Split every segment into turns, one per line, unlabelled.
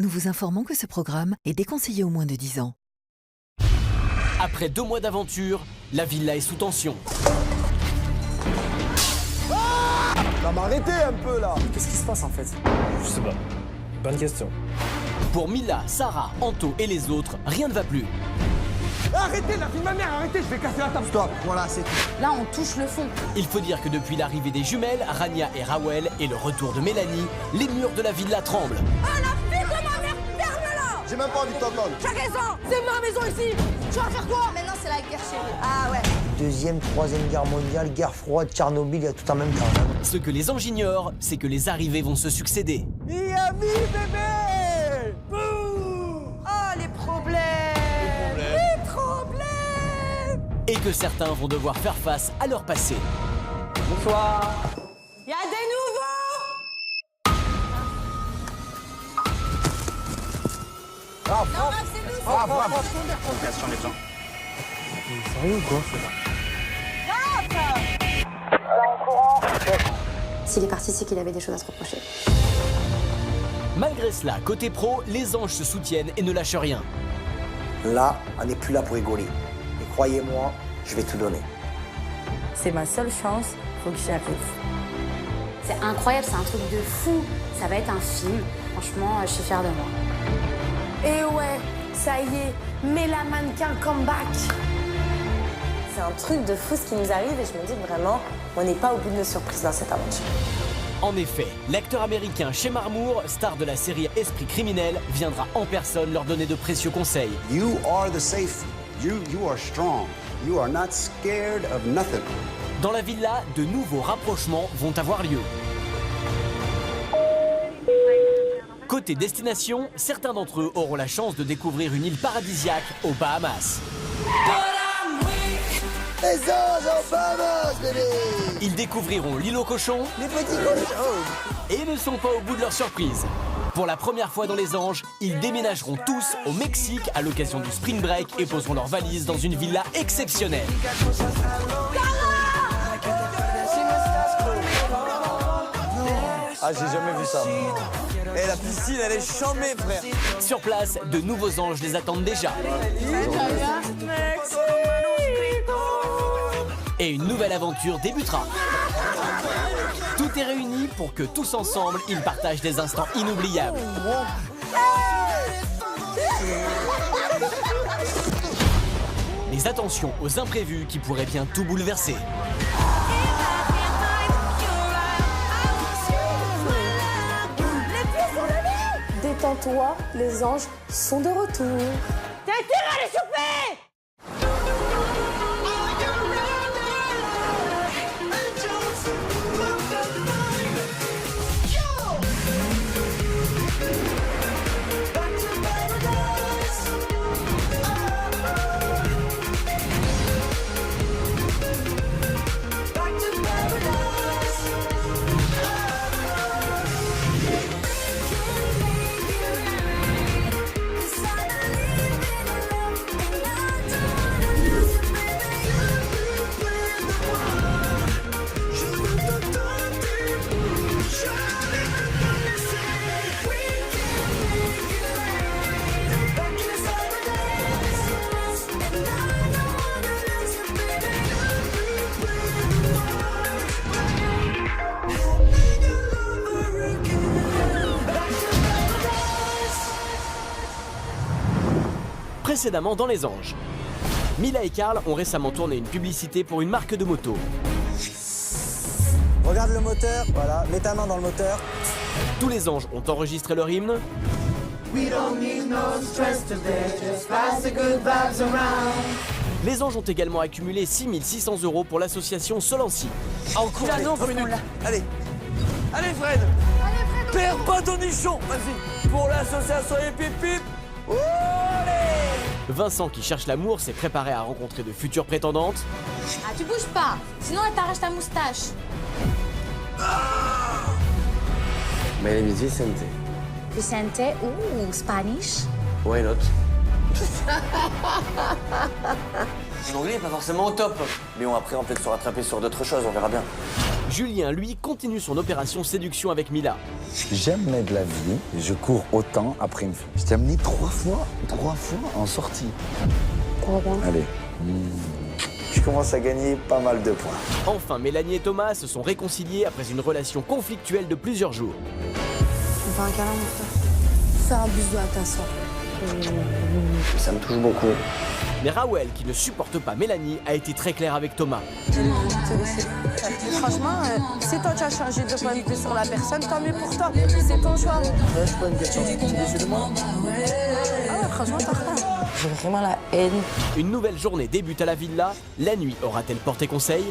nous vous informons que ce programme est déconseillé aux moins de 10 ans.
Après 2 mois d'aventure, la villa est sous tension.
Non mais arrêtez un peu là.
Qu'est-ce qui se passe en fait?
Je sais pas. Bonne question.
Pour Mila, Sarah, Anto et les autres, rien ne va plus.
Arrêtez la fille de ma mère, arrêtez, je vais casser la table. Stop, voilà, c'est tout.
Là, on touche le fond.
Il faut dire que depuis l'arrivée des jumelles, Rania et Rawel, et le retour de Mélanie, les murs de la villa tremblent.
Ah, la fille de ma mère, ferme-la!
J'ai même pas envie de t'entendre.
T'as raison! C'est ma maison ici! Tu vas faire quoi? Maintenant, c'est la guerre chez nous. Ah ouais.
Deuxième, troisième guerre mondiale, guerre froide, Tchernobyl, il y a tout en même temps.
Ce que les anges ignorent, c'est que les arrivées vont se succéder.
Miami, bébé.
Oh, les problèmes! Les problèmes!
Et que certains vont devoir faire face à leur passé.
Bonsoir.
Y a des nouveaux!
Ah,
Non, Max, c'est nous!
Communication des gens.
Sérieux ou quoi?
S'il est parti, c'est qu'il avait des choses à se reprocher.
Malgré cela, côté pro, les anges se soutiennent et ne lâchent rien.
Là, on n'est plus là pour rigoler. Et croyez-moi, je vais tout donner.
C'est ma seule chance, faut que j'y arrive.
C'est incroyable, c'est un truc de fou. Ça va être un film. Franchement, je suis fière de moi.
Et ouais, ça y est, mais la mannequin comeback!
C'est un truc de fou ce qui nous arrive et je me dis vraiment, on n'est pas au bout de nos surprises dans cette aventure.
En effet, l'acteur américain Shemar Moore, star de la série Esprit criminel, viendra en personne leur donner de précieux conseils.
You are the safe. You are strong. You are not scared of nothing.
Dans la villa, de nouveaux rapprochements vont avoir lieu. Côté destination, certains d'entre eux auront la chance de découvrir une île paradisiaque aux Bahamas.
Les anges en Bahamas, bébé.
Ils découvriront l'île aux cochons
Les petits cochons.
et ne sont pas au bout de leur surprise. Pour la première fois dans les anges, ils déménageront tous au Mexique à l'occasion du Spring Break et poseront leurs valises dans une villa exceptionnelle.
Ah, j'ai jamais vu ça. Et la piscine, elle est chambée, frère.
Sur place, de nouveaux anges les attendent déjà. Et une nouvelle aventure débutera. Tout est réuni pour que tous ensemble, ils partagent des instants inoubliables. Mais attention aux imprévus qui pourraient bien tout bouleverser.
Détends-toi, les anges sont de retour.
T'as intérêt à les choper!
Précédemment dans Les Anges. Mila et Carl ont récemment tourné une publicité pour une marque de moto.
Regarde le moteur, voilà, mets ta main dans le moteur.
Tous les anges ont enregistré leur hymne. Les anges ont également accumulé 6 600 € pour l'association Solancy.
Allez. Allez, Fred. Perds pas ton nichon. Vas-y. Pour l'association Hip Hip.
Vincent, qui cherche l'amour, s'est préparé à rencontrer de futures prétendantes.
Ah, tu bouges pas, sinon elle t'arrache ta moustache.
My name is Vicente.
Vicente, Spanish.
Why not? Mon anglais est pas forcément au top. Mais bon, après, on peut peut-être se rattraper sur d'autres choses, on verra bien.
Julien, lui, continue son opération séduction avec Mila.
Jamais de la vie, je cours autant après une fille. Je t'ai amené 3 fois en sortie.
Trop bien.
Allez.
Je commence à gagner pas mal de points.
Enfin, Mélanie et Thomas se sont réconciliés après une relation conflictuelle de plusieurs jours.
On fait un câlin, mon frère. Fais un bisou à ta soeur.
Ça me touche beaucoup.
Mais Rawel, qui ne supporte pas Mélanie, a été très clair avec Thomas.
Franchement, si toi tu as changé de point de vue sur la personne, tant mieux pour toi. C'est ton choix.
Je suis pas une question. Tu es déçu de moi?
Ah ouais, franchement, t'as rien.
J'ai vraiment la haine.
Une nouvelle journée débute à la villa. La nuit aura-t-elle porté conseil?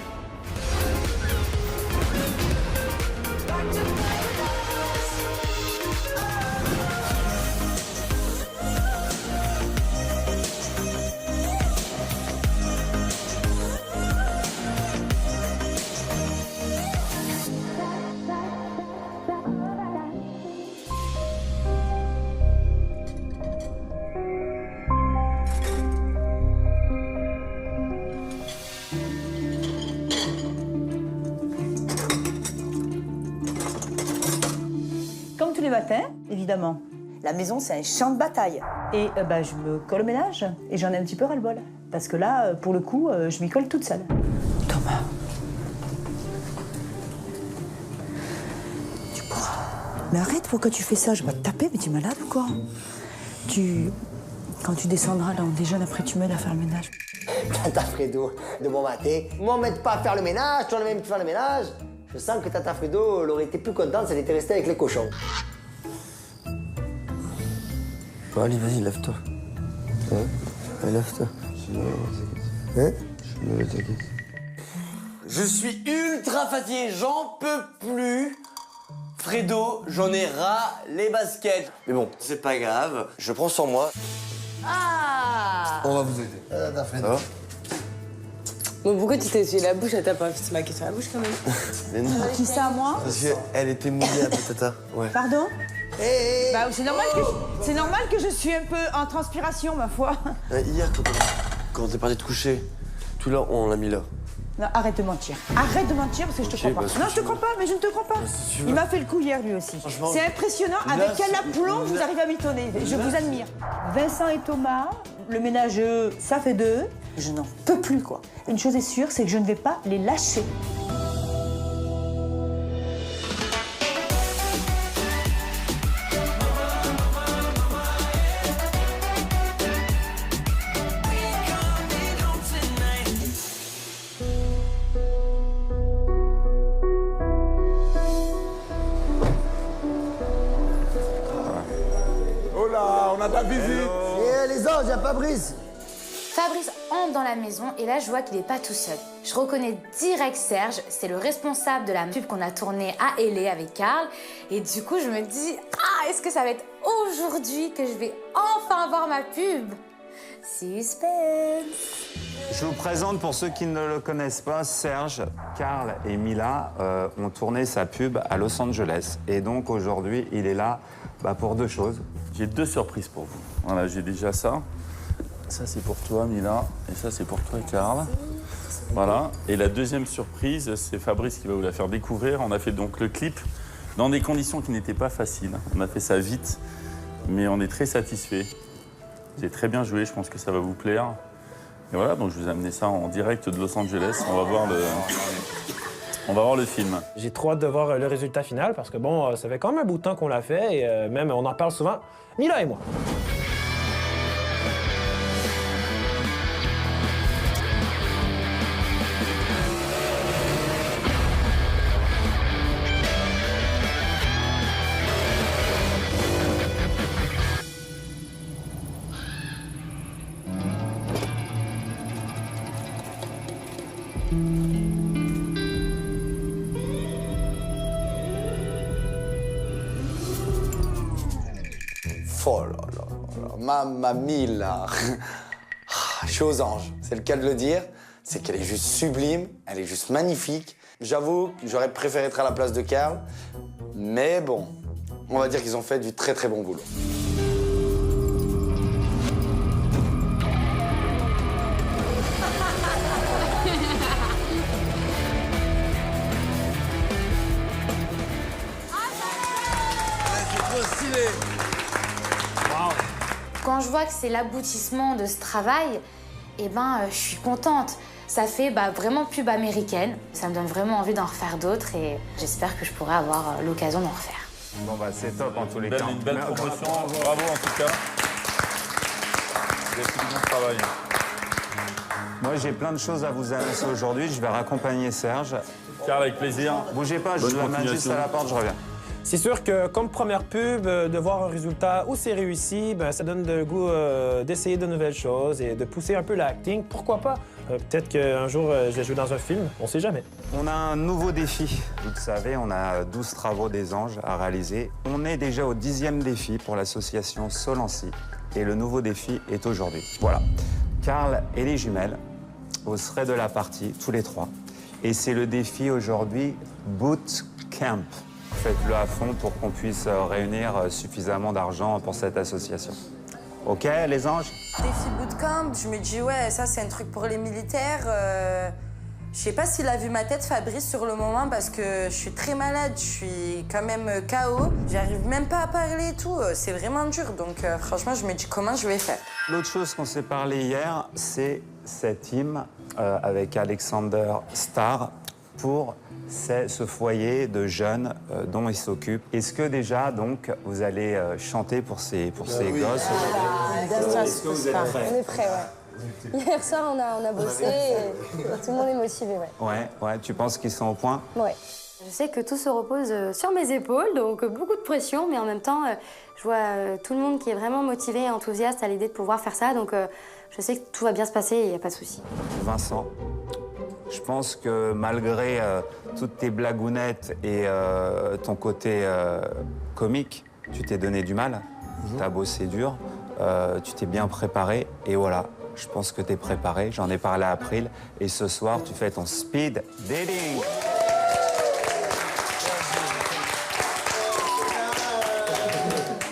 Comme tous les matins, évidemment. La maison, c'est un champ de bataille. Et je me colle au ménage et j'en ai un petit peu ras-le-bol. Parce que là, pour le coup, je m'y colle toute seule. Thomas. Tu pourras. Mais arrête, pourquoi tu fais ça? Je vais te taper, mais tu es malade ou quoi? Quand tu descendras, là, on déjeune, après tu m'aides à faire le ménage.
Tata Fredo, de bon matin, m'emmène pas à faire le ménage, toi même tu fais le ménage. Je sens que Tata Fredo, elle aurait été plus contente si elle était restée avec les cochons.
Bon, allez, vas-y, lève-toi. Hein? Allez, lève-toi. Hein?
Je suis ultra fatigué, j'en peux plus. Fredo, j'en ai ras les baskets. Mais bon, c'est pas grave, je prends sur moi.
Ah!
On va vous aider.
Tata Fredo.
Ça va?
Bon, pourquoi tu t'es essuyé la bouche? Elle t'a pas fait maquiller sur la bouche quand même.
Mais non.
Qui ça, moi?
Parce qu'elle était mouillée un peu, Tata. Ouais.
Pardon?
Hé,
Bah, c'est normal que je suis un peu en transpiration, ma foi.
Hier, quand t'es parti te coucher, tout là, on l'a mis là.
Non, arrête de mentir. Arrête de mentir parce que je te crois pas. Non, je te crois pas, mais je ne te crois pas. Il m'a fait le coup hier, lui aussi. C'est impressionnant avec quel aplomb vous arrivez à mitonner. Je vous admire. Vincent et Thomas, le ménage, ça fait 2. Je n'en peux plus, quoi. Une chose est sûre, c'est que je ne vais pas les lâcher.
Oh là, on a pas visite.
Et les anges, y'a Fabrice.
Fabrice entre dans la maison et là je vois qu'il n'est pas tout seul. Je reconnais direct Serge, c'est le responsable de la pub qu'on a tournée à L.A. avec Karl. Et du coup je me dis, est-ce que ça va être aujourd'hui que je vais enfin voir ma pub? Suspense.
Je vous présente pour ceux qui ne le connaissent pas, Serge, Karl et Mila ont tourné sa pub à Los Angeles. Et donc aujourd'hui, il est là pour 2 choses.
J'ai 2 surprises pour vous. Voilà, j'ai déjà ça. Ça, c'est pour toi, Mila. Et ça, c'est pour toi, Karl. Voilà. Et la deuxième surprise, c'est Fabrice qui va vous la faire découvrir. On a fait donc le clip dans des conditions qui n'étaient pas faciles. On a fait ça vite, mais on est très satisfait. Vous avez très bien joué, je pense que ça va vous plaire. Et voilà, donc je vous ai amené ça en direct de Los Angeles. On va voir le film.
J'ai trop hâte de voir le résultat final parce que bon, ça fait quand même un bout de temps qu'on l'a fait et même on en parle souvent, Mila et moi.
Oh là là là, mamma mia. Je suis aux anges, c'est le cas de le dire. C'est qu'elle est juste sublime, elle est juste magnifique. J'avoue que j'aurais préféré être à la place de Karl, mais bon, on va dire qu'ils ont fait du très très bon boulot.
Quand je vois que c'est l'aboutissement de ce travail, eh ben, je suis contente. Ça fait vraiment pub américaine. Ça me donne vraiment envie d'en refaire d'autres et j'espère que je pourrai avoir l'occasion d'en refaire.
Bon, c'est top en tous les cas.
Une belle promotion. Bravo en tout cas. Vous avez fait du bon travail.
Moi, j'ai plein de choses à vous annoncer aujourd'hui. Je vais raccompagner Serge.
Karl, avec plaisir.
Bougez pas, je dois mettre juste à la porte, je reviens.
C'est sûr que comme première pub, de voir un résultat aussi réussi, ça donne le goût d'essayer de nouvelles choses et de pousser un peu l'acting. Pourquoi pas? Peut-être qu'un jour, je vais jouer dans un film, on sait jamais.
On a un nouveau défi. Vous le savez, on a 12 travaux des anges à réaliser. On est déjà au 10e défi pour l'association Solancy. Et le nouveau défi est aujourd'hui. Voilà. Karl et les jumelles, vous serez de la partie, tous les 3. Et c'est le défi aujourd'hui Boot Camp. Faites-le à fond pour qu'on puisse réunir suffisamment d'argent pour cette association. OK, les anges?
Défi bootcamp, je me dis, ouais, ça, c'est un truc pour les militaires. Je sais pas s'il a vu ma tête, Fabrice, sur le moment, parce que je suis très malade, je suis quand même KO. J'arrive même pas à parler et tout, c'est vraiment dur. Donc, franchement, je me dis, comment je vais faire?
L'autre chose qu'on s'est parlé hier, c'est cette hymne avec Alexander Starr pour ce foyer de jeunes dont il s'occupe. Est-ce que déjà, donc, vous allez chanter pour ces gosses aujourd'hui?
Est-ce que vous êtes prêts? On est prêts, ouais. Hier soir, on a bossé et tout le monde est motivé, ouais.
Ouais, tu penses qu'ils sont au point?
Ouais.
Je sais que tout se repose sur mes épaules, donc beaucoup de pression, mais en même temps, je vois tout le monde qui est vraiment motivé et enthousiaste à l'idée de pouvoir faire ça, donc je sais que tout va bien se passer et il n'y a pas de souci.
Vincent, je pense que malgré toutes tes blagounettes et ton côté comique, tu t'es donné du mal, tu as bossé dur, tu t'es bien préparé et voilà. Je pense que tu es préparé, j'en ai parlé à April, et ce soir, tu fais ton speed dating.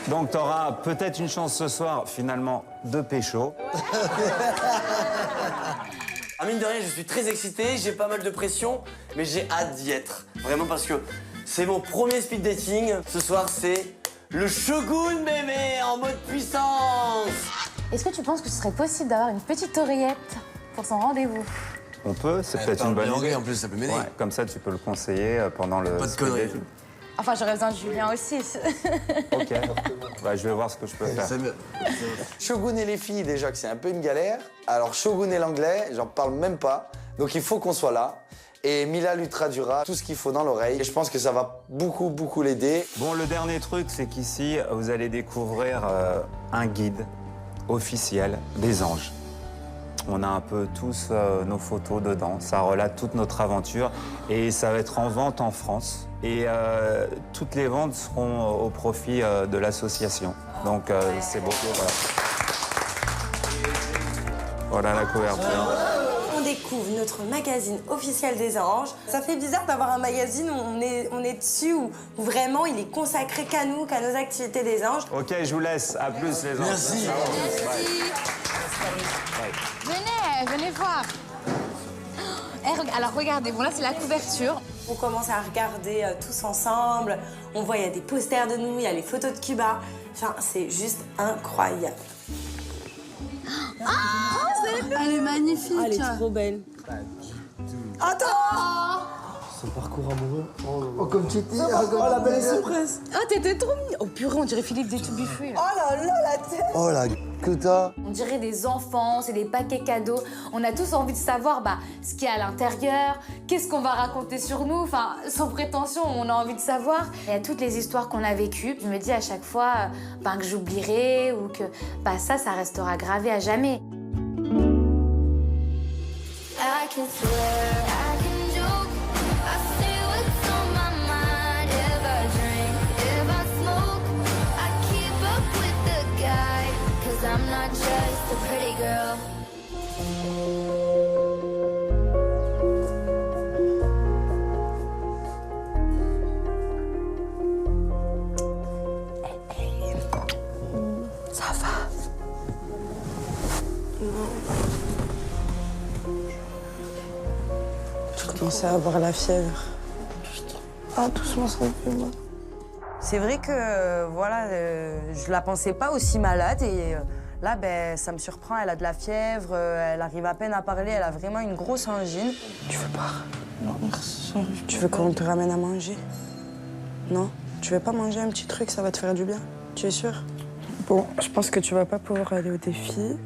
Donc, tu auras peut-être une chance ce soir, finalement, de pécho.
Ah, mine de rien, je suis très excité, j'ai pas mal de pression, mais j'ai hâte d'y être. Vraiment parce que c'est mon premier speed dating. Ce soir, c'est le Shogun bébé en mode puissance.
Est-ce que tu penses que ce serait possible d'avoir une petite oreillette pour son rendez-vous?
On peut, c'est peut-être une bonne idée.
En plus, ça peut m'aider.
Ouais, comme ça, tu peux le conseiller pendant le...
Pas de conneries.
Enfin, j'aurais besoin de Julien aussi.
OK. Je vais voir ce que je peux faire.
Shogun et les filles, déjà que c'est un peu une galère. Alors Shogun et l'anglais, j'en parle même pas. Donc il faut qu'on soit là. Et Mila lui traduira tout ce qu'il faut dans l'oreille. Et je pense que ça va beaucoup l'aider.
Bon, le dernier truc, c'est qu'ici, vous allez découvrir un guide officiel des anges. On a un peu tous nos photos dedans. Ça relate toute notre aventure. Et ça va être en vente en France. Et toutes les ventes seront au profit de l'association. Donc c'est beau. Voilà la couverture.
On découvre notre magazine officiel des anges. Ça fait bizarre d'avoir un magazine où on est dessus, où vraiment il est consacré qu'à nous, qu'à nos activités des anges.
OK, je vous laisse. À plus les anges.
Merci.
Venez voir. Alors regardez, bon là c'est la couverture.
On commence à regarder tous ensemble. On voit, il y a des posters de nous, il y a les photos de Cuba. Enfin, c'est juste incroyable.
Elle est magnifique.
Elle est trop belle.
Attends.
Son parcours amoureux. Oh, comme tu dis. Oh, la belle surprise.
Ah, t'étais trop mignon. Oh purée, on dirait Philippe Détubuffé.
Oh là là, la tête.
Oh, la que t'as.
On dirait des enfants, c'est des paquets cadeaux. On a tous envie de savoir ce qu'il y a à l'intérieur, qu'est-ce qu'on va raconter sur nous. Enfin, sans prétention, on a envie de savoir. Il y a toutes les histoires qu'on a vécues. Je me dis à chaque fois que j'oublierai ou que ça restera gravé à jamais.
I'm not just a pretty girl.
Ça va. Je commence à avoir la fièvre. Ah, doucement, ça me fait mal. C'est vrai que, voilà, je la pensais pas aussi malade et Là, ben, ça me surprend, elle a de la fièvre, elle arrive à peine à parler, elle a vraiment une grosse angine. Tu veux pas?
Non, merci.
Tu veux qu'on te ramène à manger? Non? Tu veux pas manger un petit truc, ça va te faire du bien? Tu es sûre? Bon, je pense que tu vas pas pouvoir aller au défi.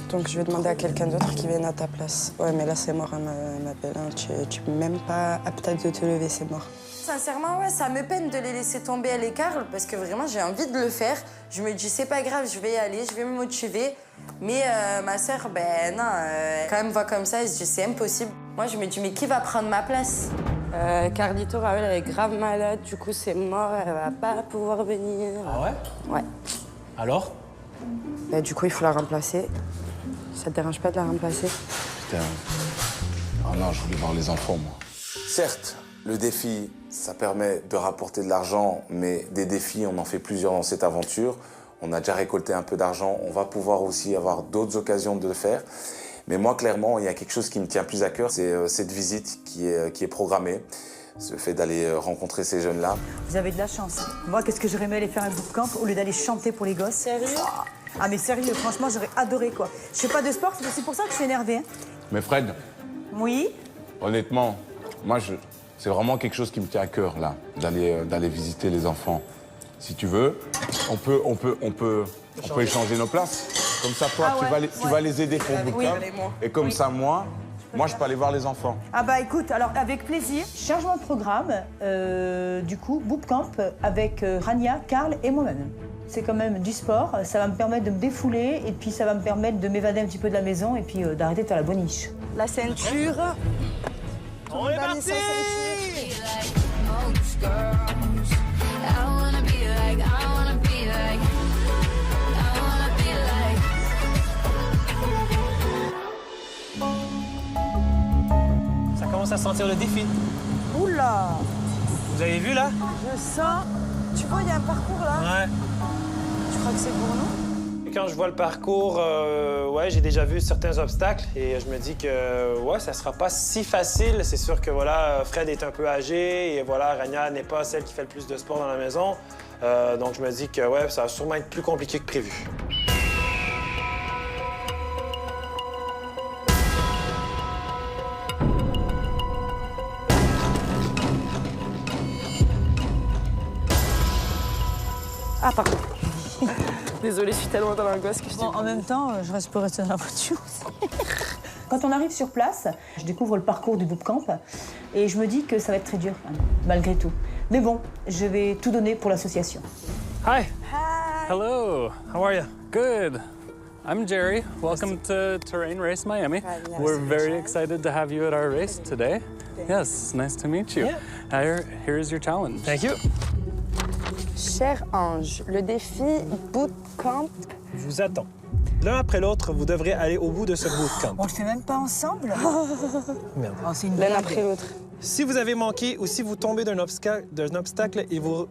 Donc je vais demander à quelqu'un d'autre qui vienne à ta place. Ouais, mais là, c'est mort, elle m'appelle. Hein. Tu es même pas apte de te lever, c'est mort. Sincèrement, ouais, ça me peine de les laisser tomber, elle et Karl, parce que vraiment, j'ai envie de le faire. Je me dis, c'est pas grave, je vais y aller, je vais me motiver. Mais ma sœur, ben non, quand elle me voit comme ça, elle se dit, c'est impossible. Moi, je me dis, mais qui va prendre ma place? Carlito, Raoul, elle est grave malade, du coup, c'est mort, elle va pas pouvoir venir.
Ah ouais?
Ouais.
Alors?
Ben, du coup, il faut la remplacer. Ça te dérange pas de la remplacer?
Putain. Oh non, je voulais voir les enfants, moi.
Certes, le défi, ça permet de rapporter de l'argent, mais des défis, on en fait plusieurs dans cette aventure. On a déjà récolté un peu d'argent, on va pouvoir aussi avoir d'autres occasions de le faire. Mais moi, clairement, il y a quelque chose qui me tient plus à cœur, c'est cette visite qui est programmée. Le fait d'aller rencontrer ces jeunes-là.
Vous avez de la chance. Moi, qu'est-ce que j'aurais aimé aller faire un bootcamp au lieu d'aller chanter pour les gosses?
Sérieux?
Ah mais sérieux, franchement, j'aurais adoré, quoi. Je fais pas de sport, c'est aussi pour ça que je suis énervée. Hein.
Mais Fred,
Oui?
honnêtement, moi, c'est vraiment quelque chose qui me tient à cœur, là, d'aller visiter les enfants. Si tu veux, on peut échanger nos places. Comme ça, toi, tu vas les aider pour le bootcamp. Et comme ça, moi, je peux aller voir les enfants.
Ah bah écoute, alors avec plaisir. Changement de programme, du coup, bootcamp avec Rania, Karl et moi-même. C'est quand même du sport, ça va me permettre de me défouler et puis ça va me permettre de m'évader un petit peu de la maison et puis d'arrêter de faire la boniche.
La ceinture.
On est parti! Ça commence à sentir le défi.
Oula!
Vous avez vu là?
Je sens... Tu vois, il y a un parcours là.
Ouais.
Tu crois que c'est pour nous?
Quand je vois le parcours, ouais, j'ai déjà vu certains obstacles et je me dis que ouais, ça sera pas si facile. C'est sûr que voilà, Fred est un peu âgé et voilà, Rania n'est pas celle qui fait le plus de sport dans la maison. Donc je me dis que ouais, ça va sûrement être plus compliqué que prévu.
Ah, pardon. Désolée, je suis tellement dans l'angoisse que je...
Bon, en même temps, je peux rester dans la voiture. Quand on arrive sur place, je découvre le parcours du bootcamp et je me dis que ça va être très dur, malgré tout. Mais bon, je vais tout donner pour l'association.
Hi.
Hi.
Hello. How are you? Good. I'm Jerry. Welcome to Terrain Race Miami. We're very excited to have you at our race today. Yes, nice to meet you. Here is your challenge.
Thank you.
Cher Ange, le défi bootcamp.
Je vous attends. L'un après l'autre, vous devrez aller au bout de ce bootcamp.
On le fait même pas ensemble.
Merde.
Oh, c'est une
L'un
blague.
après l'autre.
Si vous avez manqué ou si vous tombez d'un obstacle, il vous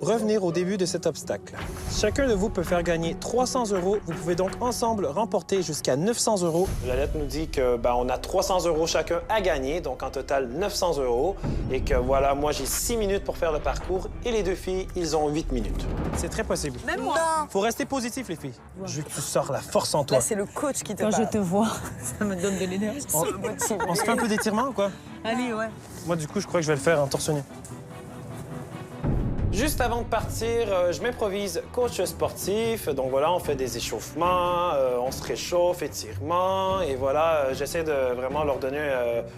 revenir au début de cet obstacle. Chacun de vous peut faire gagner 300 €. Vous pouvez donc ensemble remporter jusqu'à 900 €. La lettre nous dit que on a 300 € chacun à gagner, donc en total 900 €. Et que voilà, moi j'ai 6 minutes pour faire le parcours et les deux filles, ils ont 8 minutes. C'est très possible.
Même moi.
Faut rester positif, les filles. Je veux que tu sors la force en toi.
Là, c'est le coach qui te
Quand
parle.
je te vois, ça me donne de l'énergie.
On se fait un peu d'étirement ou quoi?
Allez, ouais.
Moi, du coup, je crois que je vais le faire en torse nu. Juste avant de partir, je m'improvise coach sportif. Donc voilà, on fait des échauffements, on se réchauffe, étirements. Et voilà, j'essaie de vraiment leur donner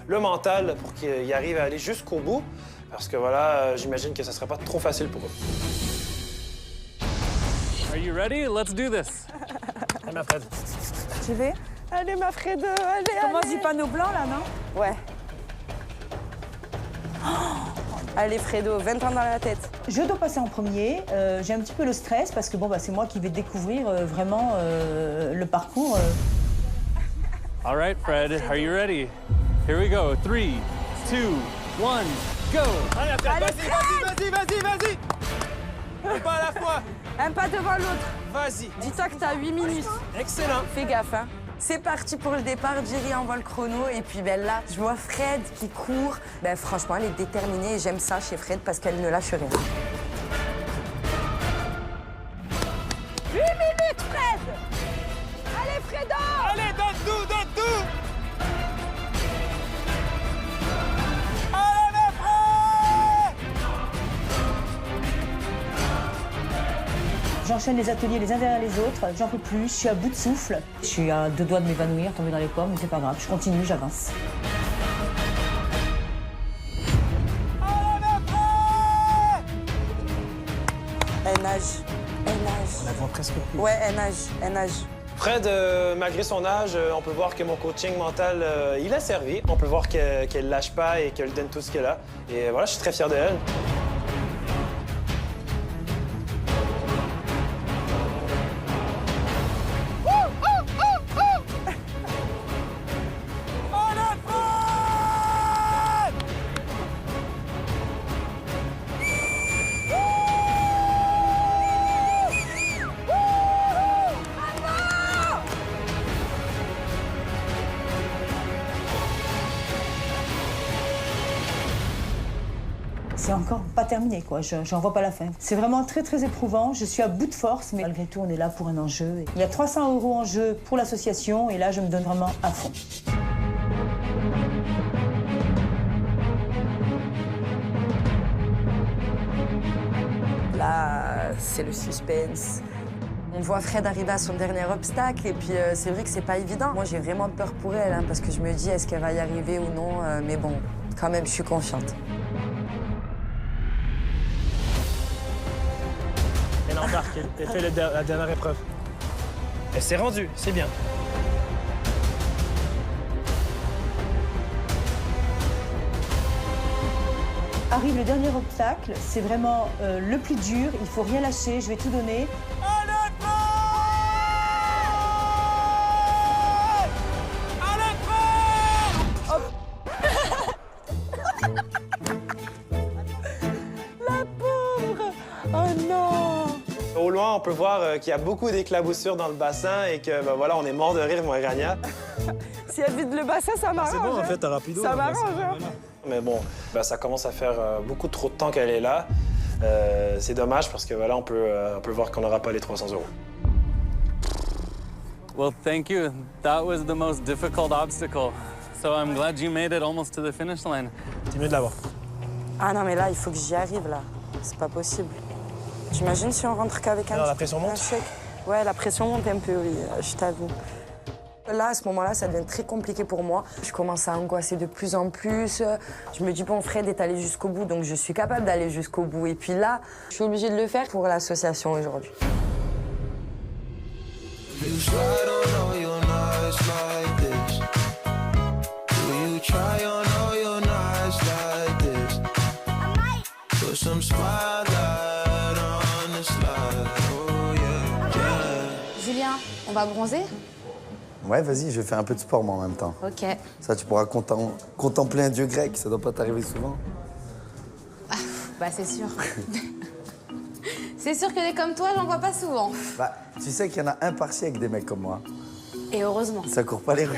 le mental pour qu'ils arrivent à aller jusqu'au bout. Parce que voilà, j'imagine que ça ne sera pas trop facile pour eux.
Are you ready? Let's do this.
Allez, ma Fred.
Tu veux?
Allez, ma Fredo, allez,
Commence
allez.
du panneau blanc, là, non?
Ouais. Allez, Fredo, 20 ans dans la tête.
Je dois passer en premier. J'ai un petit peu le stress parce que bon, c'est moi qui vais découvrir vraiment le parcours.
All right, Fred, are you ready? Here we go. 3, 2, 1, go.
Allez, Fred, vas-y. Un pas à la fois.
Un pas devant l'autre.
Vas-y.
Dis-toi que t'as 8 minutes.
Excellent.
Fais gaffe, hein. C'est parti pour le départ, Jerry envoie le chrono et puis là, je vois Fred qui court. Franchement, elle est déterminée et j'aime ça chez Fred parce qu'elle ne lâche rien. 8 minutes.
J'enchaîne les ateliers les uns derrière les autres, j'en peux plus, je suis à bout de souffle. Je suis à 2 doigts de m'évanouir, tomber dans les pommes, mais c'est pas grave, je continue, j'avance.
Elle nage.
On la voit presque plus.
Ouais, elle nage.
Fred, malgré son âge, on peut voir que mon coaching mental, il a servi. On peut voir qu'elle lâche pas et qu'elle donne tout ce qu'elle a. Et voilà, je suis très fier d'elle.
C'est encore pas terminé, quoi. J'en vois pas la fin. C'est vraiment très, très éprouvant. Je suis à bout de force, mais malgré tout, on est là pour un enjeu. Il y a 300 € en jeu pour l'association, et là, je me donne vraiment à fond.
Là, c'est le suspense. On voit Fred arriver à son dernier obstacle, et puis c'est vrai que c'est pas évident. Moi, j'ai vraiment peur pour elle, hein, parce que je me dis, est-ce qu'elle va y arriver ou non? Mais bon, quand même, je suis confiante.
Elle embarque, elle fait la dernière épreuve. Elle s'est rendue, c'est bien.
Arrive le dernier obstacle, c'est vraiment le plus dur. Il faut rien lâcher, je vais tout donner.
La pauvre! Oh non!
Au loin, on peut voir qu'il y a beaucoup d'éclaboussures dans le bassin et que, ben voilà, on est mort de rire, moi et Rania.
Si elle vide le bassin, ça m'arrange.
C'est bon, en fait, t'as rapido.
Ça m'arrange.
Mais bon, ben, ça commence à faire beaucoup trop de temps qu'elle est là. C'est dommage parce que voilà, on peut voir qu'on n'aura pas les 300 €.
Well, thank you. That was the most difficult obstacle. So I'm glad you made it almost to the finish line.
C'est mieux de l'avoir.
Ah non, mais là, il faut que j'y arrive, là. C'est pas possible. T'imagines si on rentre qu'avec
Alors, la pression monte?
chèque? Ouais, la pression monte un peu, oui, je t'avoue. Là, à ce moment-là, ça devient très compliqué pour moi. Je commence à angoisser de plus en plus. Je me dis, bon, Fred est allé jusqu'au bout, donc je suis capable d'aller jusqu'au bout. Et puis là, je suis obligée de le faire pour l'association aujourd'hui.
Julien, on va bronzer?
Ouais, vas-y, je vais faire un peu de sport, moi, en même temps.
Ok.
Ça, tu pourras contempler un dieu grec, ça doit pas t'arriver souvent.
Bah c'est sûr. C'est sûr que des comme toi, j'en vois pas souvent.
Bah, tu sais qu'il y en a un par siècle des mecs comme moi.
Et heureusement.
Ça court pas les rues.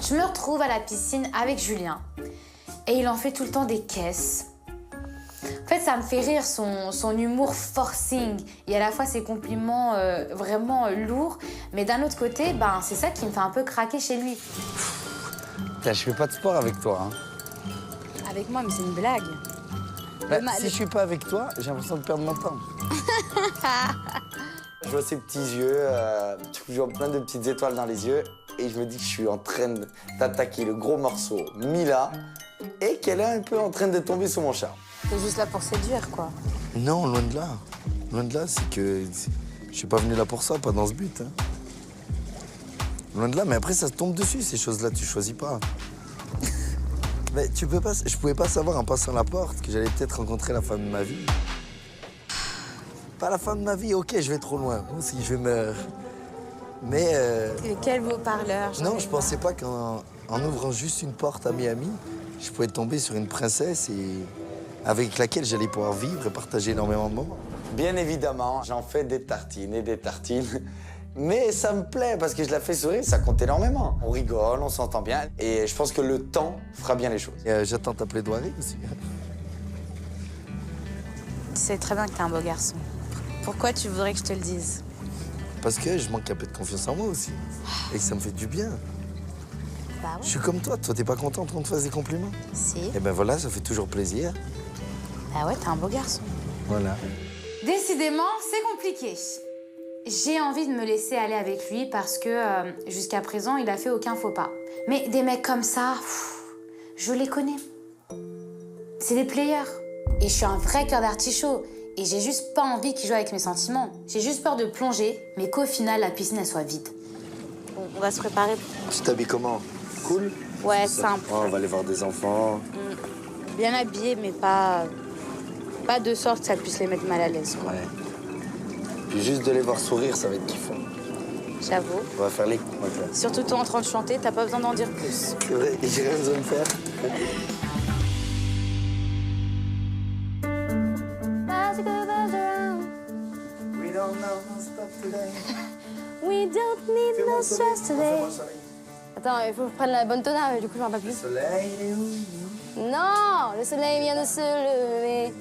Je me retrouve à la piscine avec Julien. Et il en fait tout le temps des caisses. En fait, ça me fait rire, son humour forcing. Et à la fois, ses compliments vraiment lourds. Mais d'un autre côté, ben, c'est ça qui me fait un peu craquer chez lui.
Putain, je fais pas de sport avec toi, hein.
Avec moi, mais c'est une blague.
Bah, si je suis pas avec toi, j'ai l'impression de perdre mon temps. Je vois ses petits yeux, je vois plein de petites étoiles dans les yeux, et je me dis que je suis en train d'attaquer le gros morceau Mila, et qu'elle est un peu en train de tomber sous mon charme.
T'es juste là pour séduire, quoi.
Non, loin de là. Loin de là, c'est que je suis pas venu là pour ça, pas dans ce but. Hein. Loin de là, mais après ça se tombe dessus, ces choses-là, tu choisis pas. Mais tu peux pas, je pouvais pas savoir en passant la porte que j'allais peut-être rencontrer la femme de ma vie. Pas la femme de ma vie, ok, je vais trop loin. Moi aussi, je meurs. Mais.
Quel beau parleur.
Non, je pensais pas qu'en ouvrant juste une porte à Miami, je pouvais tomber sur une princesse et avec laquelle j'allais pouvoir vivre et partager énormément de moments. Bien évidemment, j'en fais des tartines et des tartines. Mais ça me plaît parce que je la fais sourire, ça compte énormément. On rigole, on s'entend bien et je pense que le temps fera bien les choses. J'attends ta plaidoirie aussi.
Tu sais très bien que t'es un beau garçon. Pourquoi tu voudrais que je te le dise?
Parce que je manque un peu de confiance en moi aussi. Et ça me fait du bien.
Bah oui.
Je suis comme toi t'es pas contente qu'on te fasse des compliments?
Si.
Et ben voilà, ça fait toujours plaisir.
Bah ouais, t'es un beau garçon.
Voilà.
Décidément, Décidément, c'est compliqué. J'ai envie de me laisser aller avec lui parce que jusqu'à présent, il a fait aucun faux pas. Mais des mecs comme ça, je les connais. C'est des players. Et je suis un vrai cœur d'artichaut. Et j'ai juste pas envie qu'ils jouent avec mes sentiments. J'ai juste peur de plonger, mais qu'au final, la piscine, elle soit vide.
On va se préparer.
Tu t'habilles comment? Cool?
Ouais, simple.
Oh, on va aller voir des enfants.
Bien habillé, mais pas de sorte que ça puisse les mettre mal à l'aise. Quoi.
Ouais. Puis juste de les voir sourire, ça va être kiffant.
J'avoue.
On va faire les coups. Okay.
Surtout toi en train de chanter, t'as pas besoin d'en dire plus.
C'est vrai, j'ai rien besoin de faire.
We don't know no stop today. We don't need no stress today.
Attends, il faut que je prenne la bonne tonale, mais du coup, je m'en rappelle plus.
Le soleil est où?
Non, le soleil vient de se lever.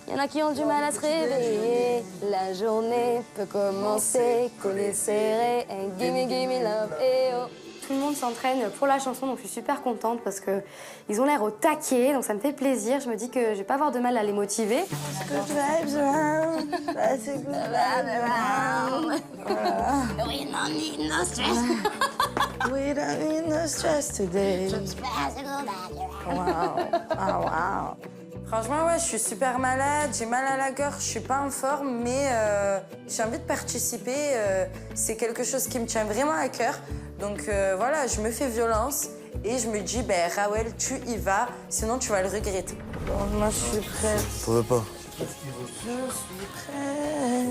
Il y en a qui ont du mal à se réveiller. La journée peut commencer, coller serré, and gimme, gimme love, eh oh. Tout le monde s'entraîne pour la chanson, donc je suis super contente parce que ils ont l'air au taquet, donc ça me fait plaisir. Je me dis que je vais pas avoir de mal à les motiver.
Good vibes around. That's a good vibe around.
We don't need no stress.
We don't need no stress today. Wow. Oh, wow.
Franchement, ouais, je suis super malade, j'ai mal à la gorge, je suis pas en forme, mais j'ai envie de participer. C'est quelque chose qui me tient vraiment à cœur. Donc voilà, je me fais violence et je me dis, ben Rawel, tu y vas, sinon tu vas le regretter.
Bon, moi, je suis prête.
Pourquoi pas?
Je suis prête.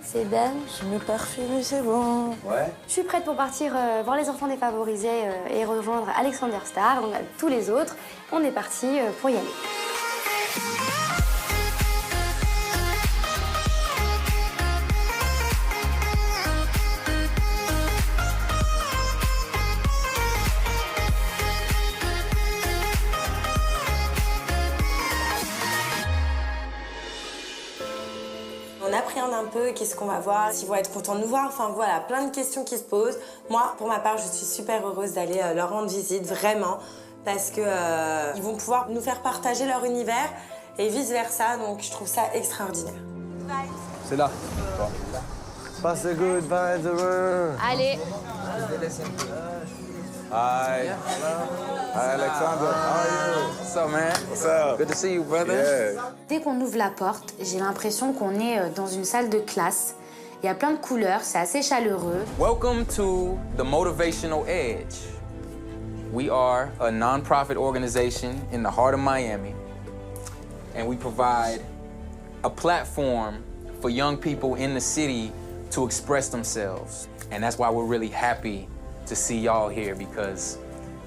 C'est Dan.
Je me parfume et c'est bon.
Ouais.
Je suis prête pour partir voir les enfants défavorisés et rejoindre Alexander Star, donc avec tous les autres. On est parti pour y aller.
On appréhende un peu qu'est-ce qu'on va voir, s'ils vont être contents de nous voir, enfin voilà, plein de questions qui se posent. Moi, pour ma part, je suis super heureuse d'aller leur rendre visite, vraiment, parce que ils vont pouvoir nous faire partager leur univers et vice-versa, donc je trouve ça extraordinaire.
C'est là. Pass the good vibes around.
Allez.
Hi. Hi, Alexander. How are you? What's up, man? What's up? Good to see you, brother. Yeah.
Dès qu'on ouvre la porte, j'ai l'impression qu'on est dans une salle de classe. Il y a plein de couleurs, c'est assez chaleureux.
Welcome to the Motivational Edge. We are a non-profit organization in the heart of Miami, and we provide a platform for young people in the city to express themselves. And that's why we're really happy to see y'all here, because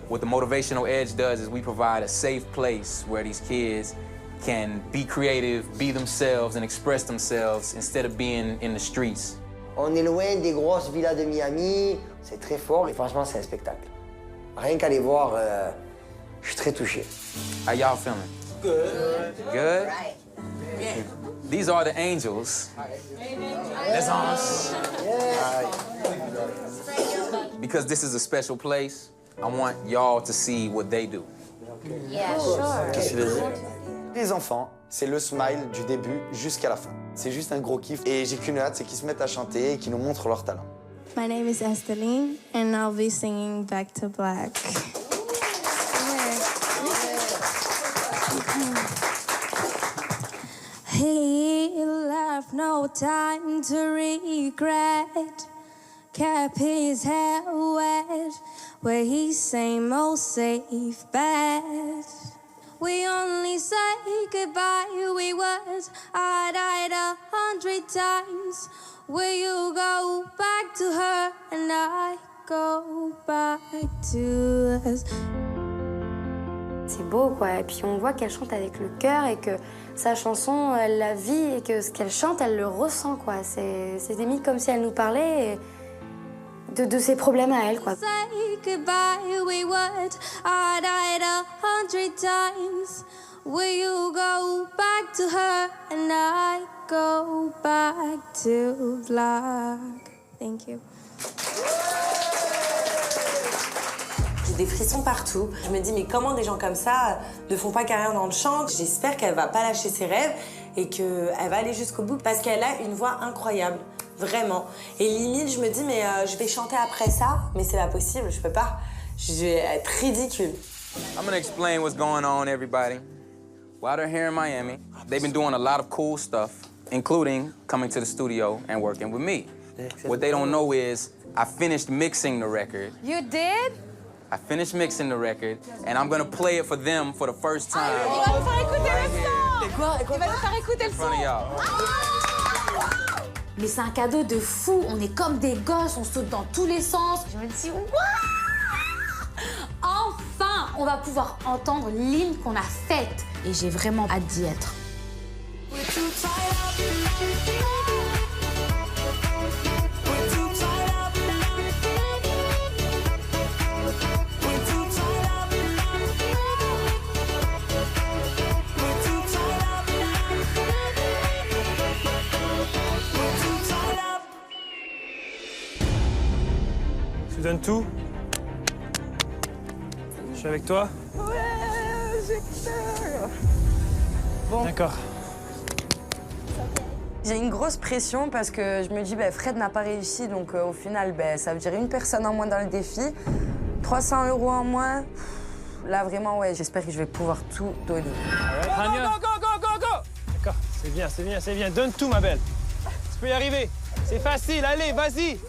what the Motivational Edge does is we provide a safe place where these kids can be creative, be themselves, and express themselves instead of being in the streets.
On est loin des grosses villas de Miami, c'est très fort et franchement c'est un spectacle. Rien qu'à les voir, je suis très touché.
How y'all feeling?
Good.
Good?
Right.
These are the angels. Les anges. Because this is a special place, I want y'all to see what they do.
Yeah, sure.
Qu'est-ce qu'il a dit? Les enfants, c'est le smile du début jusqu'à la fin. C'est juste un gros kiff. Et j'ai qu'une hâte, c'est qu'ils se mettent à chanter et qu'ils nous montrent leur talent.
My name is Esteline, and I'll be singing Back to Black. He left no time to regret. Kept his head wet, where he's same old safe bet. We only say goodbye, we would. I died 100 times. Will you go back to her and I go back to us?
C'est beau, quoi. Et puis on voit qu'elle chante avec le cœur et que sa chanson, elle la vit et que ce qu'elle chante, elle le ressent, quoi. C'est limite comme si elle nous parlait de ses problèmes à elle, quoi.
Say goodbye, we would. I died 100 times. Will you go back to her and I go back to black? Thank you.
J'ai des frissons partout. Je me dis, mais comment des gens comme ça ne font pas carrière dans le chant? J'espère qu'elle va pas lâcher ses rêves et qu'elle va aller jusqu'au bout parce qu'elle a une voix incroyable, vraiment. Et limite, je me dis, mais je vais chanter après ça, mais c'est pas possible, je peux pas. Je vais être ridicule.
I'm gonna explain what's going on, everybody. While they're here in Miami, they've been doing a lot of cool stuff, including coming to the studio and working with me. What they don't know is I finished mixing the record.
You did?
I finished mixing the record, and I'm gonna play it for them for the first time.
Il va nous faire écouter le son!
Quoi?
Il va nous faire écouter le
In front of
son!
y'all.
Mais c'est un cadeau de fou, on est comme des gosses, on saute dans tous les sens. Je me dis, waouh! Enfin, on va pouvoir entendre l'hymne qu'on a faite. Et j'ai vraiment hâte d'y être.
Tu donnes tout? Je suis avec toi?
Ouais, j'ai peur.
Bon.
D'accord.
J'ai une grosse pression parce que je me dis, Fred n'a pas réussi, donc au final, ça veut dire une personne en moins dans le défi. 300 € en moins. Là, vraiment, ouais, j'espère que je vais pouvoir tout donner.
Go! D'accord, c'est bien, c'est bien, c'est bien. Donne tout, ma belle. Tu peux y arriver. C'est facile, allez, vas-y.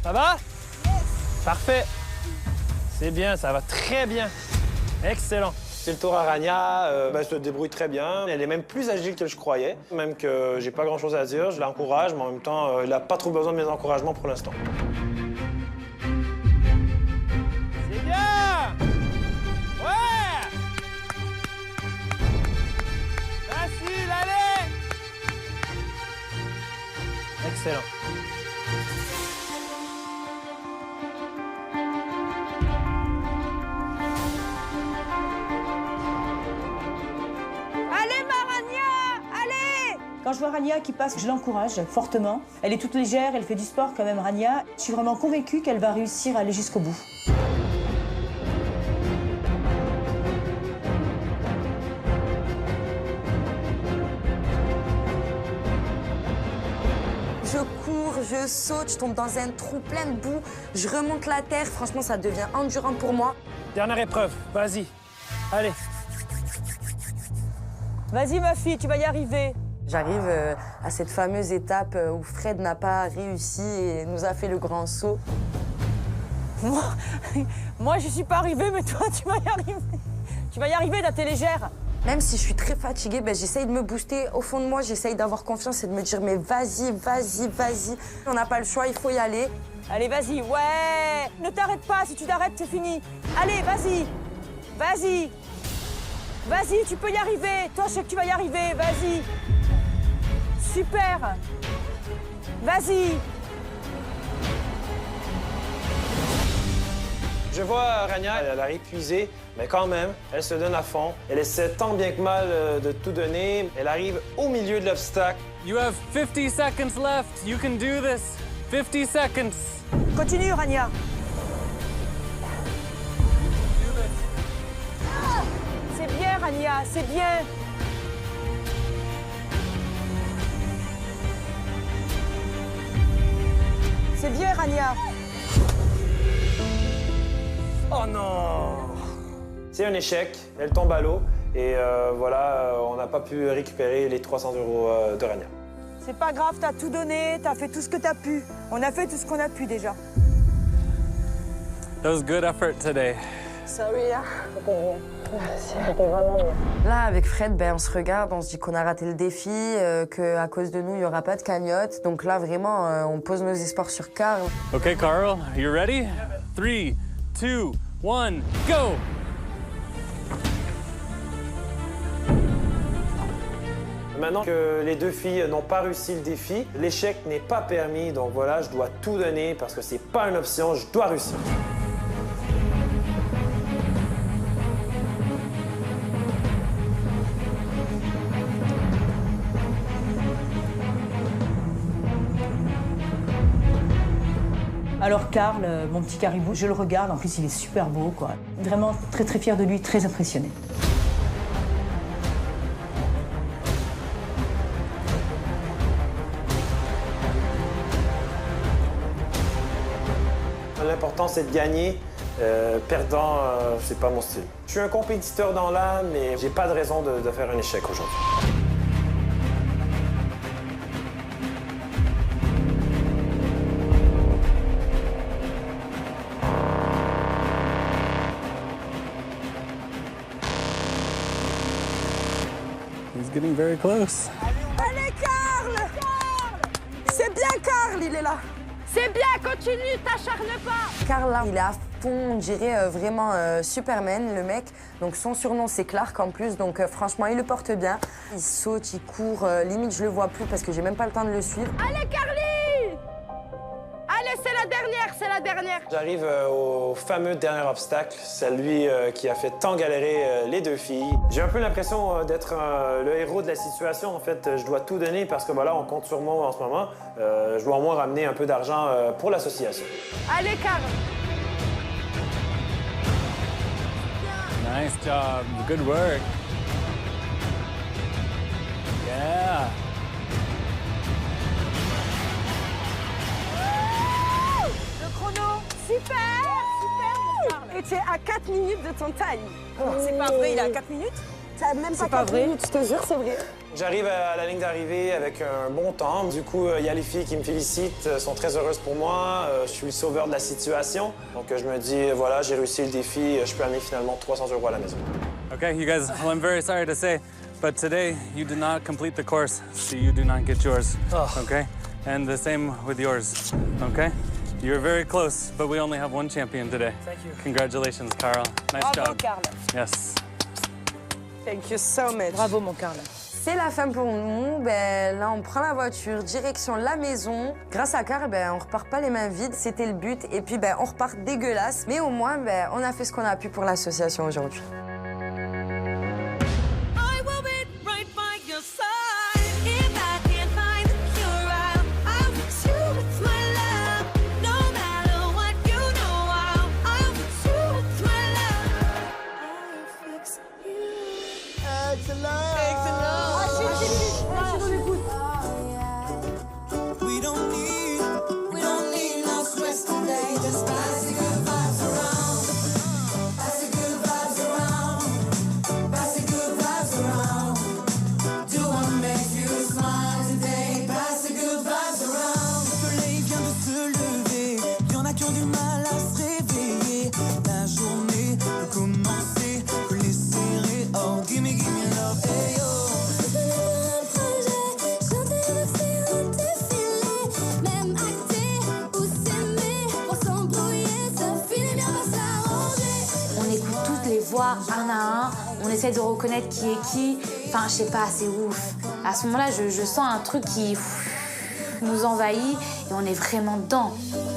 Ça va? Parfait. C'est bien, ça va très bien. Excellent. C'est le tour à Rania. Elle se débrouille très bien. Elle est même plus agile que je croyais. Même que j'ai pas grand-chose à dire. Je l'encourage, mais en même temps, elle n'a pas trop besoin de mes encouragements pour l'instant. C'est bien! Ouais! Facile, allez! Excellent.
Quand je vois Rania qui passe, je l'encourage fortement. Elle est toute légère, elle fait du sport quand même, Rania. Je suis vraiment convaincue qu'elle va réussir à aller jusqu'au bout.
Je cours, je saute, je tombe dans un trou plein de boue, je remonte la terre. Franchement, ça devient endurant pour moi.
Dernière épreuve, vas-y. Allez.
Vas-y, ma fille, tu vas y arriver.
J'arrive à cette fameuse étape où Fred n'a pas réussi et nous a fait le grand saut.
Moi, je suis pas arrivée, mais toi, tu vas y arriver. Tu vas y arriver, là, t'es légère.
Même si je suis très fatiguée, j'essaye de me booster. Au fond de moi, j'essaye d'avoir confiance et de me dire, mais vas-y, vas-y, vas-y. On n'a pas le choix, il faut y aller.
Allez, vas-y, ouais. Ne t'arrête pas, si tu t'arrêtes, c'est fini. Allez, vas-y, vas-y. Vas-y, tu peux y arriver. Toi, je sais que tu vas y arriver, vas-y. Super. Vas-y.
Je vois Rania, elle a l'air épuisée, mais quand même, elle se donne à fond. Elle essaie tant bien que mal de tout donner. Elle arrive au milieu de l'obstacle.
You have 50 seconds left. You can do this. 50 seconds.
Continue, Rania. C'est bien, Rania, c'est bien. C'est bien, Rania.
Oh non! C'est un échec, elle tombe à l'eau et voilà, on n'a pas pu récupérer les 300 € de Rania.
C'est pas grave, t'as tout donné, t'as fait tout ce que t'as pu. On a fait tout ce qu'on a pu déjà.
That was good effort today.
Sorry, hein. C'était vraiment bien. Là, avec Fred, on se regarde, on se dit qu'on a raté le défi, qu'à cause de nous, il n'y aura pas de cagnotte. Donc là, vraiment, on pose nos espoirs sur Carl.
Okay, Carl, are you ready? 3, 2, 1, go!
Maintenant que les deux filles n'ont pas réussi le défi, l'échec n'est pas permis, donc voilà, je dois tout donner parce que c'est pas une option, je dois réussir.
Alors Carl, mon petit caribou, je le regarde, en plus il est super beau, quoi. Vraiment très très fier de lui, très impressionné.
l'important, c'est de gagner. Perdant, c'est pas mon style. Je suis un compétiteur dans l'âme, mais j'ai pas de raison de faire un échec aujourd'hui.
He's getting very close.
Allez, Karl! C'est bien, Karl, il est là.
C'est bien, continue, t'acharne pas.
Karl, là, il est à fond, on dirait vraiment Superman, le mec. Donc son surnom, c'est Clark en plus. Donc franchement, il le porte bien. Il saute, il court. Limite, je le vois plus parce que j'ai même pas le temps de le suivre.
Allez, Carly! Allez, c'est la dernière, c'est la dernière.
J'arrive au fameux dernier obstacle, celui qui a fait tant galérer les deux filles. J'ai un peu l'impression d'être le héros de la situation. En fait, je dois tout donner parce que voilà, on compte sur moi en ce moment. Je dois au moins ramener un peu d'argent pour l'association.
Allez, Karl!
Nice job. Good work. Yeah.
Le chrono, super! Super, Karl. Et tu es à 4 minutes de ton time.
C'est pas vrai, il est à 4 minutes?
T'as même pas 4 minutes, je te jure, c'est vrai.
J'arrive à la ligne d'arrivée avec un bon temps. Du coup, il y a les filles qui me félicitent, sont très heureuses pour moi. Je suis le sauveur de la situation. Donc, je me dis, voilà, j'ai réussi le défi. Je peux amener finalement 300 € à la maison.
Okay, you guys, well, I'm very sorry to say, but today you did not complete the course, so you do not get yours. Okay? And the same with yours. Okay? You're very close, but we only have one champion today.
Thank you.
Congratulations, Carl. Nice
Bravo,
job.
Karl.
Yes.
Thank you so much.
Bravo, mon Karl. C'est la fin pour nous. Ben, là, on prend la voiture, direction la maison. Grâce à Karl, ben, on repart pas les mains vides, c'était le but. Et puis, ben, on repart dégueulasse. Mais au moins, ben, on a fait ce qu'on a pu pour l'association aujourd'hui.
Un à un, on essaie de reconnaître qui est qui. Enfin, je sais pas, c'est ouf. À ce moment-là, je sens un truc qui nous envahit et on est vraiment dedans.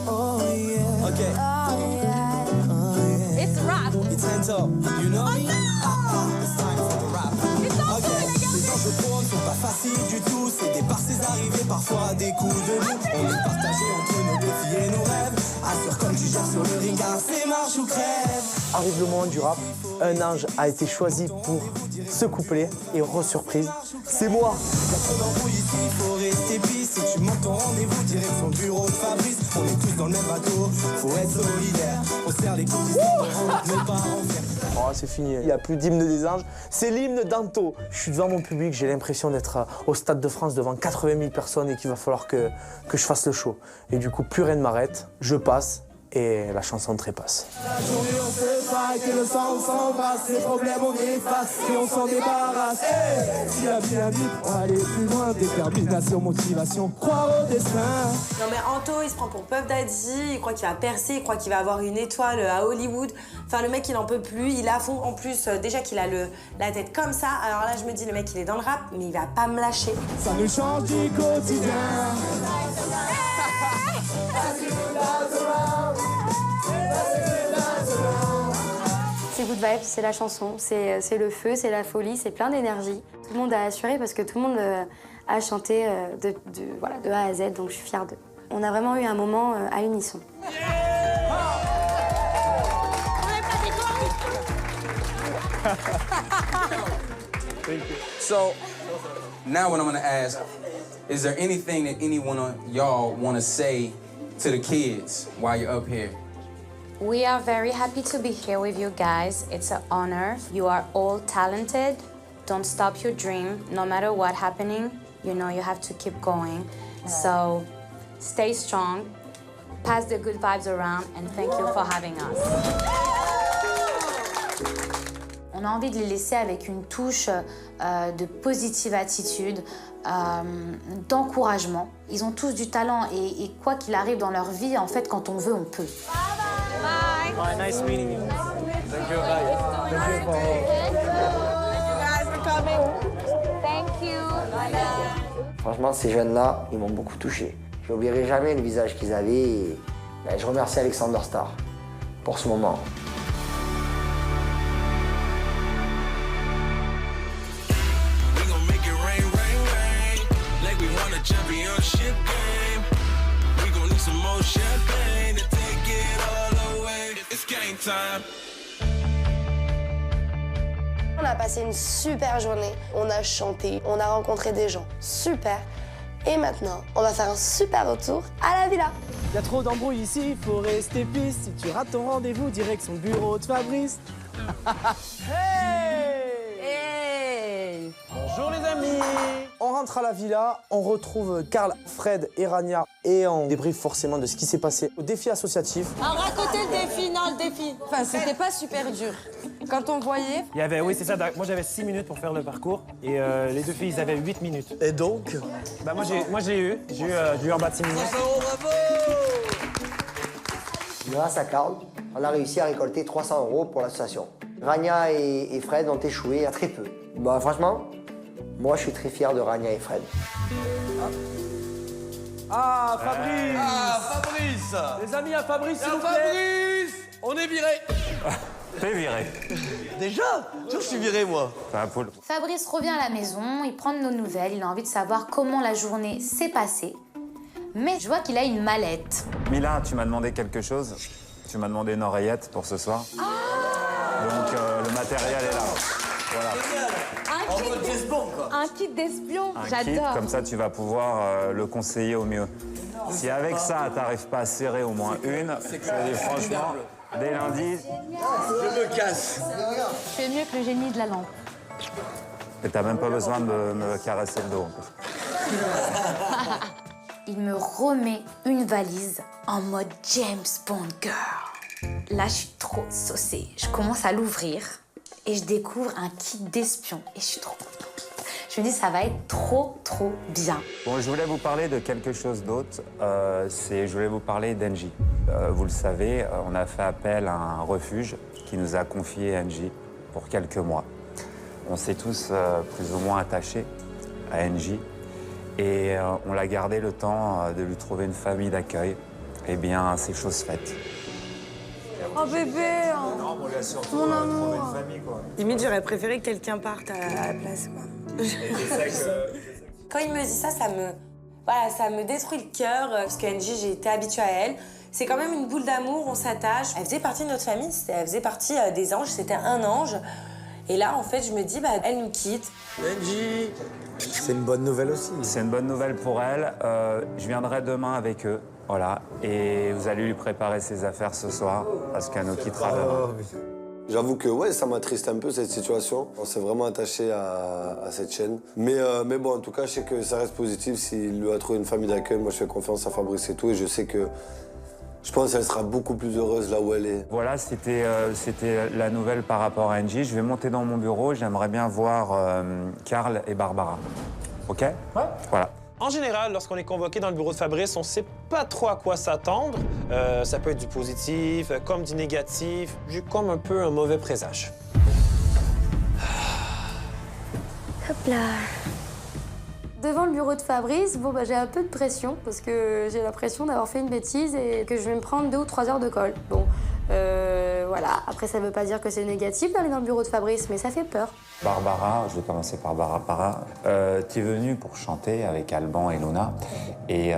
Oh yeah. Okay. Oh yeah.
It's rap.
It's hands up. You know me? It's time for the rap. Les enjeux pro ne sont pas faciles du tout. C'est des parties arrivées, parfois des coups de mou. On est partagé entre nos défis et nos rêves. Assure comme tu gères sur le ring, car c'est marche ou crève.
Arrive le moment du rap. Un ange a été choisi pour ce couplet et surprise, c'est moi.
Il faut rester pisse. Si tu montes ton rendez-vous, direction le bureau de Fabrice. On est tous dans le même bateau, faut être solidaire. On serre les coups pour rendre nos parents fiers.
Oh, c'est fini, il n'y a plus d'hymne des anges, c'est l'hymne d'Anto. Je suis devant mon public, j'ai l'impression d'être au Stade de France devant 80 000 personnes et qu'il va falloir que je fasse le show. Et du coup, plus rien ne m'arrête, je passe et la chanson trépasse.
La journée on se fight et le sang on s'embrasse. Les problèmes on efface et on s'en débarrasse. Hey, si la vie a dit pour aller plus loin, détermination, motivation, croire au destin.
Non mais Anto, il se prend pour Puff Daddy, il croit qu'il va percer, il croit qu'il va avoir une étoile à Hollywood. Enfin le mec il en peut plus, il est à fond. En plus déjà qu'il a la tête comme ça, alors là je me dis le mec il est dans le rap, mais il va pas me lâcher.
Ça nous change du quotidien.
C'est Good Vibes, c'est la chanson, c'est le feu, c'est la folie, c'est plein d'énergie. Tout le monde a assuré parce que tout le monde a chanté de A à Z, donc je suis fière d'eux. On a vraiment eu un moment à l'unisson.
So, now what I'm gonna ask, is there anything that any one of y'all wanna say to the kids while you're up here?
We are very happy to be here with you guys. It's an honor. You are all talented. Don't stop your dream. No matter what happening, you know you have to keep going. So stay strong, pass the good vibes around, and thank you for having us. On a envie de les laisser avec une touche de positive attitude, d'encouragement. Ils ont tous du talent et quoi qu'il arrive dans leur vie, en fait, quand on veut, on peut.
Bye. Bye. Nice meeting you. Thank you. Bye. Thank you
guys for coming.
Thank you.
Franchement, ces jeunes-là, ils m'ont beaucoup touché. Je n'oublierai jamais le visage qu'ils avaient. Et je remercie Alexander Star pour ce moment.
On a passé une super journée, on a chanté, on a rencontré des gens super. Et maintenant, on va faire un super retour à la villa.
Y a trop d'embrouilles ici, faut rester piste. Si tu rates ton rendez-vous, direction le bureau de Fabrice.
Hey! Bonjour les amis! On rentre à la villa, on retrouve Karl, Fred et Rania et on débriefe forcément de ce qui s'est passé au défi associatif.
Alors racontez le défi, non le défi. Enfin, c'était pas super dur. Quand on voyait...
Il y avait, oui c'est ça, moi j'avais 6 minutes pour faire le parcours et les deux filles ils avaient 8 minutes.
Et donc?
Bah moi je l'ai eu, j'ai eu en bas de 6 minutes.
Grâce à Karl, on a réussi à récolter 300 € pour l'association. Rania et Fred ont échoué à très peu. Bah franchement, moi je suis très fier de Rania et Fred.
Ah, Fabrice!
Ah, Fabrice!
Les amis, à Fabrice, s'il vous plaît!
Fabrice! On est viré!
T'es viré.
Déjà? Je suis viré, moi.
Fabrice revient à la maison, il prend de nos nouvelles, il a envie de savoir comment la journée s'est passée. Mais je vois qu'il a une mallette.
Mila, tu m'as demandé quelque chose. Tu m'as demandé une oreillette pour ce soir. Donc le matériel est là. Voilà.
Un kit d'espion,
Un kit,
j'adore.
comme ça tu vas pouvoir le conseiller au mieux. Si avec ça t'arrives pas à serrer au moins une, je te dis franchement, dès lundi...
Je me casse.
Je fais mieux que le génie de la lampe.
Et t'as même pas besoin de me caresser le dos en plus.
Il me remet une valise en mode James Bond girl. Là, je suis trop saucée. Je commence à l'ouvrir et je découvre un kit d'espion. Et je suis trop contente. Je me dis, ça va être trop bien.
Bon, je voulais vous parler de quelque chose d'autre. Je voulais vous parler d'Engie. Vous le savez, on a fait appel à un refuge qui nous a confié Engie pour quelques mois. On s'est tous plus ou moins attachés à Engie et on l'a gardé le temps de lui trouver une famille d'accueil. Eh bien, c'est chose faite.
Oh bébé!
Non, on lui a surtout
Mon
trouvé
amour.
une famille, quoi.
Limite, j'aurais préféré que quelqu'un parte à la place, quoi. Quand il me dit ça, ça me détruit le cœur, parce qu'Angie, j'ai été habituée à elle. C'est quand même une boule d'amour, on s'attache. Elle faisait partie de notre famille, elle faisait partie des anges, c'était un ange. Et là, en fait, je me dis, elle nous quitte.
Benji!
C'est une bonne nouvelle aussi. C'est une bonne nouvelle pour elle. Je viendrai demain avec eux, voilà. Et vous allez lui préparer ses affaires ce soir, parce qu'elle nous quittera demain.
J'avoue que ouais, ça m'attriste un peu cette situation. On s'est vraiment attaché à cette chaîne. Mais bon, en tout cas, je sais que ça reste positif. S'il lui a trouvé une famille d'accueil, moi je fais confiance à Fabrice et tout. Et je sais que je pense qu'elle sera beaucoup plus heureuse là où elle est.
Voilà, c'était la nouvelle par rapport à Angie. Je vais monter dans mon bureau. J'aimerais bien voir Karl et Barbara. OK?
Ouais.
Voilà.
En général, lorsqu'on est convoqué dans le bureau de Fabrice, on ne sait pas trop à quoi s'attendre. Ça peut être du positif, comme du négatif. J'ai comme un peu un mauvais présage.
Hop là.
Devant le bureau de Fabrice, j'ai un peu de pression parce que j'ai l'impression d'avoir fait une bêtise et que je vais me prendre 2 ou 3 heures de colle. Bon, voilà. Après, ça veut pas dire que c'est négatif d'aller dans le bureau de Fabrice, mais ça fait peur.
Barbara, je vais commencer par Barbara. Tu es venue pour chanter avec Alban et Luna. Et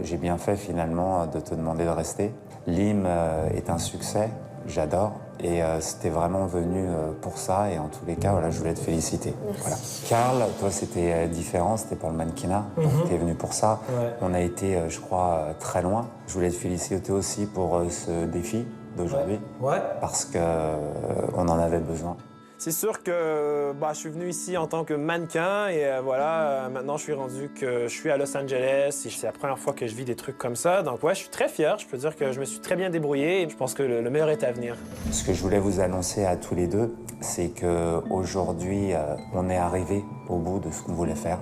j'ai bien fait finalement de te demander de rester. L'hymne est un succès, j'adore. Et c'était vraiment venu pour ça. Et en tous les cas, voilà, je voulais te féliciter. Voilà. Karl, toi, c'était différent. C'était pour le mannequinat. Tu es venu pour ça.
Ouais.
On a été, je crois, très loin. Je voulais te féliciter aussi pour ce défi. d'aujourd'hui.
Ouais.
Parce qu'on en avait besoin.
C'est sûr que je suis venu ici en tant que mannequin et maintenant je suis rendu que je suis à Los Angeles et c'est la première fois que je vis des trucs comme ça. Donc ouais, je suis très fier. Je peux dire que je me suis très bien débrouillé et je pense que le meilleur est à venir.
Ce que je voulais vous annoncer à tous les deux, c'est qu'aujourd'hui, on est arrivé au bout de ce qu'on voulait faire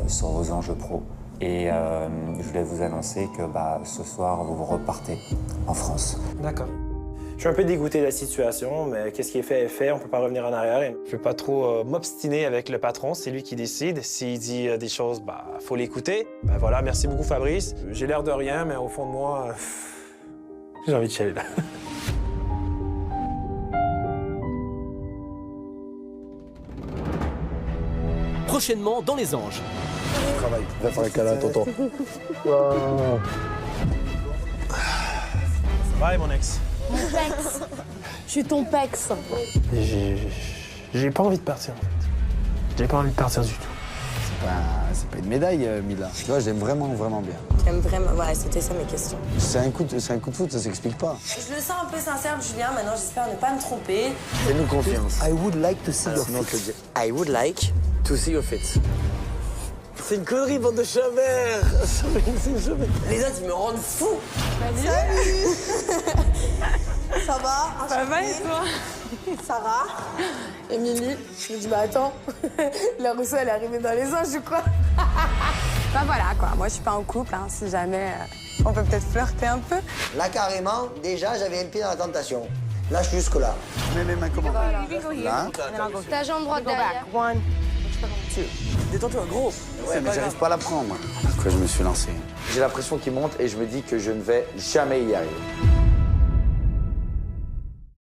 sur vos enjeux pro. Et je voulais vous annoncer que ce soir, vous repartez en France.
D'accord. Je suis un peu dégoûté de la situation, mais qu'est-ce qui est fait, on peut pas revenir en arrière. Et je peux pas trop m'obstiner avec le patron, c'est lui qui décide. S'il dit des choses, faut l'écouter. Voilà, merci beaucoup Fabrice. J'ai l'air de rien, mais au fond de moi, j'ai envie de chialer là.
Prochainement dans Les Anges.
Travail, va faire un câlin à tonton.
Bye mon ex.
Mon pex. Je suis ton pex.
J'ai pas envie de partir en fait. J'ai pas envie de partir du tout.
C'est pas une médaille, Mila. Tu vois, j'aime vraiment bien.
J'aime vraiment. Ouais, c'était ça mes questions.
C'est un coup de foot, ça s'explique pas.
Je le sens un peu sincère, Julien. Maintenant, j'espère ne pas me tromper.
Fais-nous confiance.
I would like to see your
feet. I would like to see your feet. C'est une connerie, bande de chavers. Les autres, ils me rendent fou.
Salut. Ça va?
Ça va et toi?
Sarah?
Émilie? Je me dis, attends, la Rousseau, elle est arrivée dans Les Anges ou quoi?
Voilà, quoi. Moi, je suis pas en couple, hein. Si jamais, on peut peut-être flirter un peu.
Là, carrément, déjà, j'avais un pied dans la tentation. Là, je suis jusque-là.
Mets mes mains comment? Là.
Ta jambe droite derrière.
Détends-toi, gros.
Ouais, mais j'arrive pas à la prendre. À quoi je me suis lancé? J'ai la pression qui monte et je me dis que je ne vais jamais y arriver.